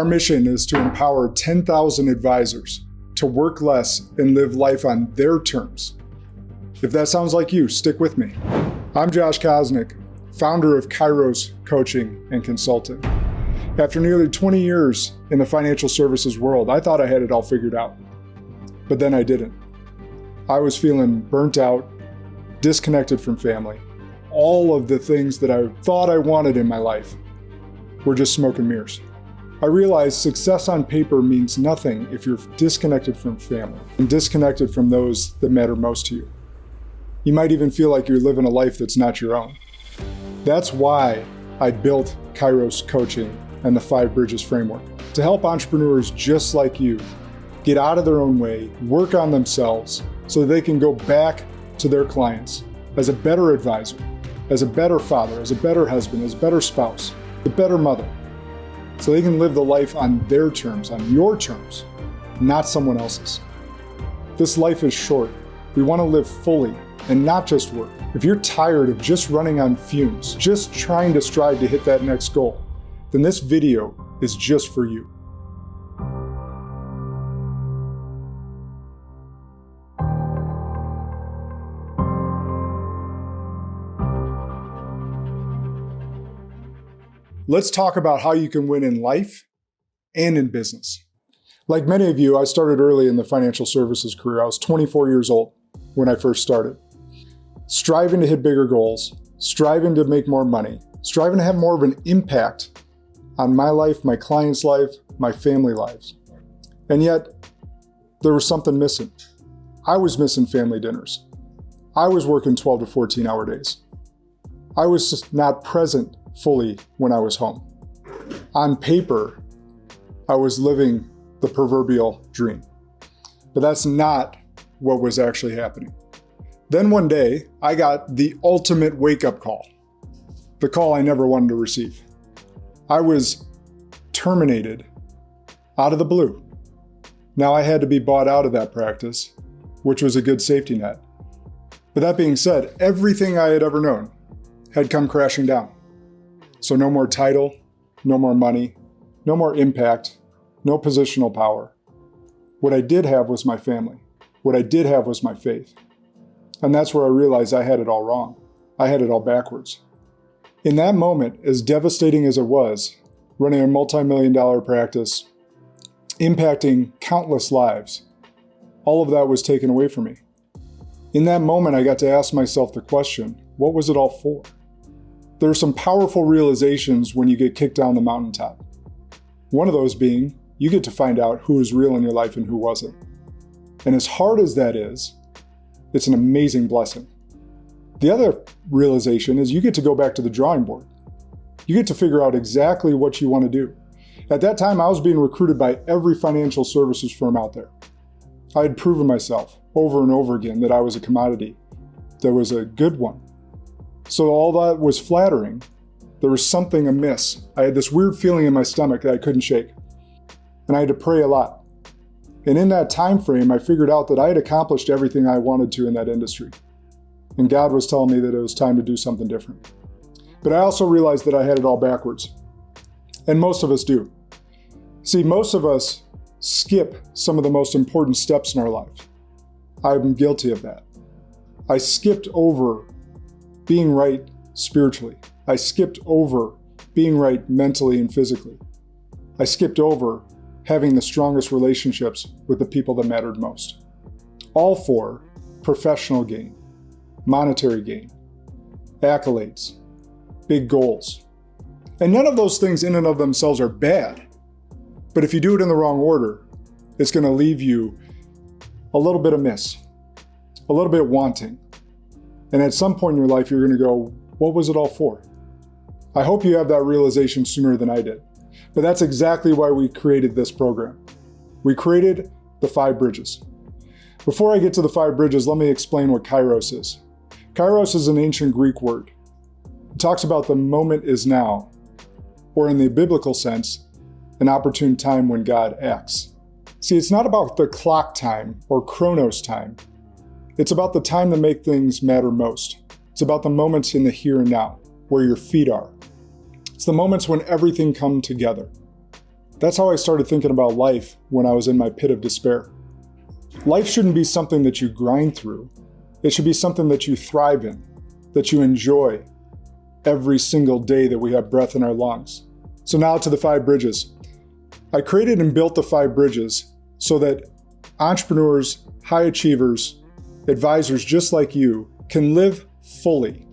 Our mission is to empower 10,000 advisors to work less and live life on their terms. If that sounds like you, stick with me. I'm Josh Kosnick, founder of Kairos Coaching and Consulting. After nearly 20 years in the financial services world, I thought I had it all figured out. But then I didn't. I was feeling burnt out, disconnected from family. All of the things that I thought I wanted in my life were just smoke and mirrors. I realized success on paper means nothing if you're disconnected from family and disconnected from those that matter most to you. You might even feel like you're living a life that's not your own. That's why I built Kairos Coaching and the Five Bridges framework, to help entrepreneurs just like you get out of their own way, work on themselves so that they can go back to their clients as a better advisor, as a better father, as a better husband, as a better spouse, a better mother, so they can live the life on their terms, on your terms, not someone else's. This life is short. We want to live fully and not just work. If you're tired of just running on fumes, just trying to strive to hit that next goal, then this video is just for you. Let's talk about how you can win in life and in business. Like many of you, I started early in the financial services career. I was 24 years old when I first started. Striving to hit bigger goals, striving to make more money, striving to have more of an impact on my life, my clients' life, my family lives. And yet, there was something missing. I was missing family dinners. I was working 12 to 14-hour days. I was just not present fully when I was home. On paper, I was living the proverbial dream. But that's not what was actually happening. Then one day, I got the ultimate wake-up call. The call I never wanted to receive. I was terminated out of the blue. Now I had to be bought out of that practice, which was a good safety net. But that being said, everything I had ever known had come crashing down. So no more title, no more money, no more impact, no positional power. What I did have was my family. What I did have was my faith. And that's where I realized I had it all wrong. I had it all backwards. In that moment, as devastating as it was, running a multi-million-dollar practice, impacting countless lives, all of that was taken away from me. In that moment, I got to ask myself the question, what was it all for? There are some powerful realizations when you get kicked down the mountaintop. One of those being, you get to find out who was real in your life and who wasn't. And as hard as that is, it's an amazing blessing. The other realization is you get to go back to the drawing board. You get to figure out exactly what you want to do. At that time, I was being recruited by every financial services firm out there. I had proven myself over and over again that I was a commodity, that was a good one. So all that was flattering. There was something amiss. I had this weird feeling in my stomach that I couldn't shake. And I had to pray a lot. And in that time frame, I figured out that I had accomplished everything I wanted to in that industry. And God was telling me that it was time to do something different. But I also realized that I had it all backwards. And most of us do. See, most of us skip some of the most important steps in our life. I'm guilty of that. I skipped over being right spiritually. I skipped over being right mentally and physically. I skipped over having the strongest relationships with the people that mattered most. All for professional gain, monetary gain, accolades, big goals. And none of those things in and of themselves are bad. But if you do it in the wrong order, it's going to leave you a little bit amiss, a little bit wanting. And at some point in your life, you're going to go, what was it all for? I hope you have that realization sooner than I did. But that's exactly why we created this program. We created the Five Bridges. Before I get to the Five Bridges, let me explain what Kairos is. Kairos is an ancient Greek word. It talks about the moment is now, or in the biblical sense, an opportune time when God acts. See, it's not about the clock time or chronos time. It's about the time that make things matter most. It's about the moments in the here and now, where your feet are. It's the moments when everything comes together. That's how I started thinking about life when I was in my pit of despair. Life shouldn't be something that you grind through. It should be something that you thrive in, that you enjoy every single day that we have breath in our lungs. So now to the 5 bridges. I created and built the 5 bridges so that entrepreneurs, high achievers, advisors just like you can live fully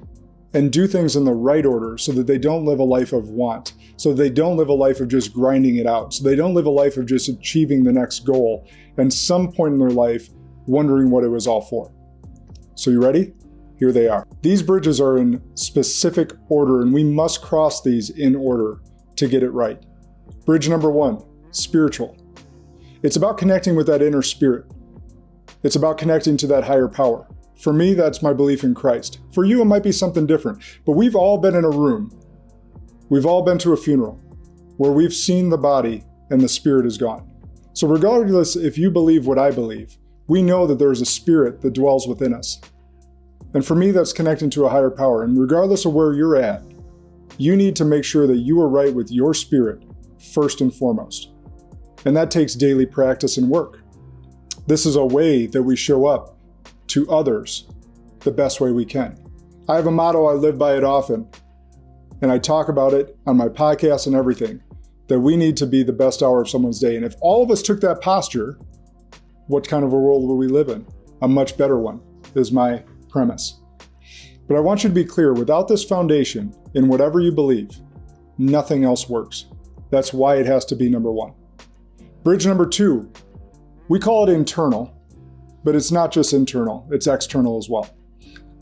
and do things in the right order so that they don't live a life of want, so that they don't live a life of just grinding it out, so they don't live a life of just achieving the next goal and some point in their life wondering what it was all for. So you ready? Here they are. These bridges are in specific order and we must cross these in order to get it right. Bridge number 1, spiritual. It's about connecting with that inner spirit. It's about connecting to that higher power. For me, that's my belief in Christ. For you, it might be something different, but we've all been in a room. We've all been to a funeral where we've seen the body and the spirit is gone. So regardless if you believe what I believe, we know that there is a spirit that dwells within us. And for me, that's connecting to a higher power. And regardless of where you're at, you need to make sure that you are right with your spirit first and foremost. And that takes daily practice and work. This is a way that we show up to others the best way we can. I have a motto, I live by it often, and I talk about it on my podcast and everything, that we need to be the best hour of someone's day. And if all of us took that posture, what kind of a world would we live in? A much better one, is my premise. But I want you to be clear, without this foundation in whatever you believe, nothing else works. That's why it has to be number 1. Bridge number 2, we call it internal, but it's not just internal, it's external as well.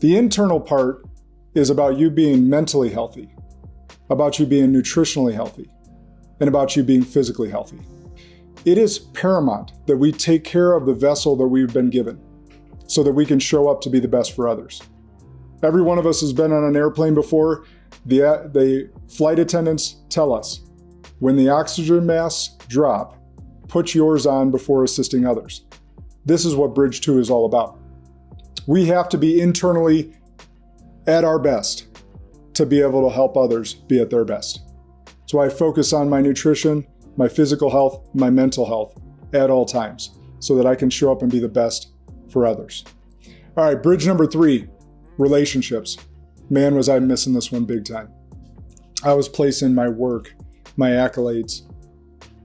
The internal part is about you being mentally healthy, about you being nutritionally healthy, and about you being physically healthy. It is paramount that we take care of the vessel that we've been given so that we can show up to be the best for others. Every one of us has been on an airplane before. The flight attendants tell us, when the oxygen masks drop, put yours on before assisting others. This is what Bridge 2 is all about. We have to be internally at our best to be able to help others be at their best. So I focus on my nutrition, my physical health, my mental health at all times so that I can show up and be the best for others. All right, bridge number 3, relationships. Man, was I missing this one big time. I was placing my work, my accolades,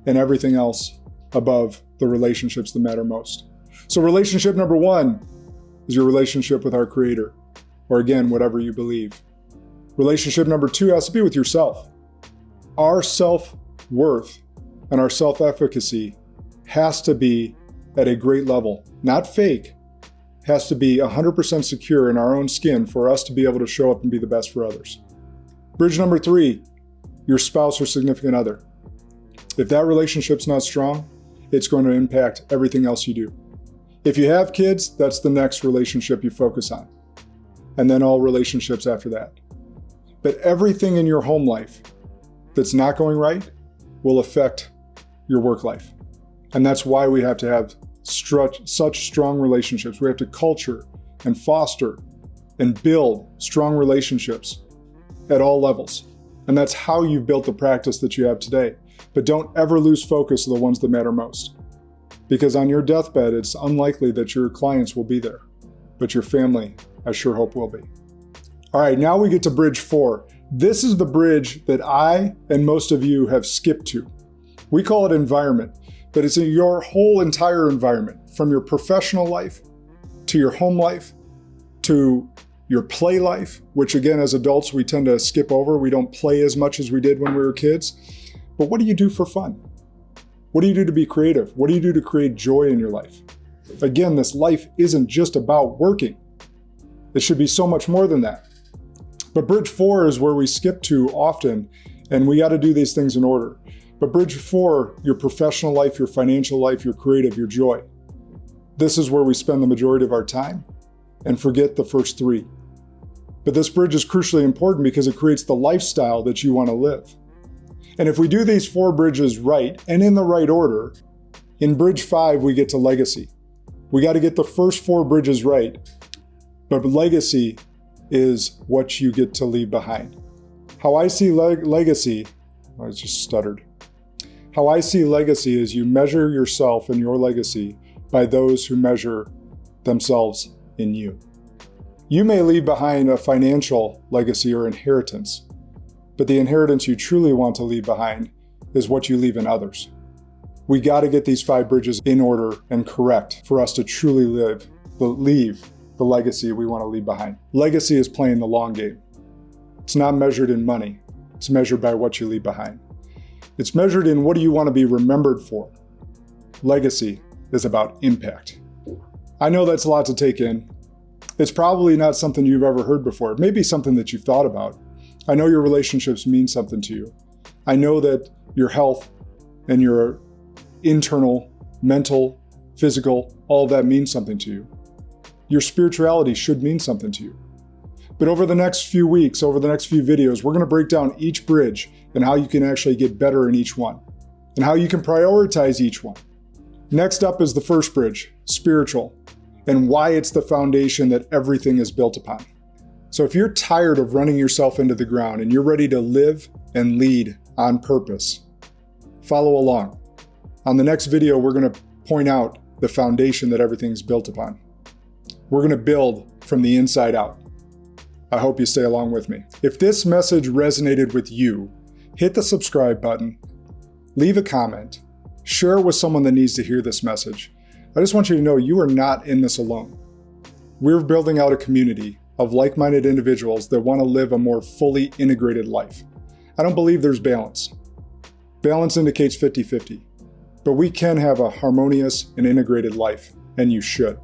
and everything else above the relationships that matter most. So relationship number 1 is your relationship with our Creator, or again, whatever you believe. Relationship number 2 has to be with yourself. Our self-worth and our self-efficacy has to be at a great level, not fake, has to be 100% secure in our own skin for us to be able to show up and be the best for others. Bridge number 3, your spouse or significant other. If that relationship's not strong, it's going to impact everything else you do. If you have kids, that's the next relationship you focus on. And then all relationships after that. But everything in your home life that's not going right will affect your work life. And that's why we have to have such strong relationships. We have to culture and foster and build strong relationships at all levels. And that's how you've built the practice that you have today. But don't ever lose focus of the ones that matter most. Because on your deathbed, it's unlikely that your clients will be there. But your family, I sure hope, will be. All right, now we get to bridge 4. This is the bridge that I and most of you have skipped to. We call it environment, but it's in your whole entire environment, from your professional life to your home life to your play life, which again, as adults, we tend to skip over. We don't play as much as we did when we were kids. But what do you do for fun? What do you do to be creative? What do you do to create joy in your life? Again, this life isn't just about working. It should be so much more than that. But bridge 4 is where we skip to often, and we got to do these things in order. But bridge 4, your professional life, your financial life, your creative, your joy. This is where we spend the majority of our time and forget the first 3. But this bridge is crucially important because it creates the lifestyle that you want to live. And if we do these 4 bridges right and in the right order, in bridge 5, we get to legacy. We got to get the first 4 bridges right. But legacy is what you get to leave behind. How I see legacy, I just stuttered. How I see legacy is you measure yourself and your legacy by those who measure themselves in you. You may leave behind a financial legacy or inheritance, but the inheritance you truly want to leave behind is what you leave in others. We got to get these 5 bridges in order and correct for us to truly leave the legacy we want to leave behind. Legacy is playing the long game. It's not measured in money. It's measured by what you leave behind. It's measured in what do you want to be remembered for. Legacy is about impact. I know that's a lot to take in. It's probably not something you've ever heard before. It may be something that you've thought about. I know your relationships mean something to you. I know that your health and your internal, mental, physical, all of that means something to you. Your spirituality should mean something to you. But over the next few weeks, over the next few videos, we're going to break down each bridge and how you can actually get better in each one and how you can prioritize each one. Next up is the first bridge, spiritual, and why it's the foundation that everything is built upon. So if you're tired of running yourself into the ground and you're ready to live and lead on purpose, follow along. On the next video, we're going to point out the foundation that everything's built upon. We're going to build from the inside out. I hope you stay along with me. If this message resonated with you, hit the subscribe button, leave a comment, share it with someone that needs to hear this message. I just want you to know you are not in this alone. We're building out a community of like-minded individuals that want to live a more fully integrated life. I don't believe there's balance. Balance indicates 50-50, but we can have a harmonious and integrated life, and you should.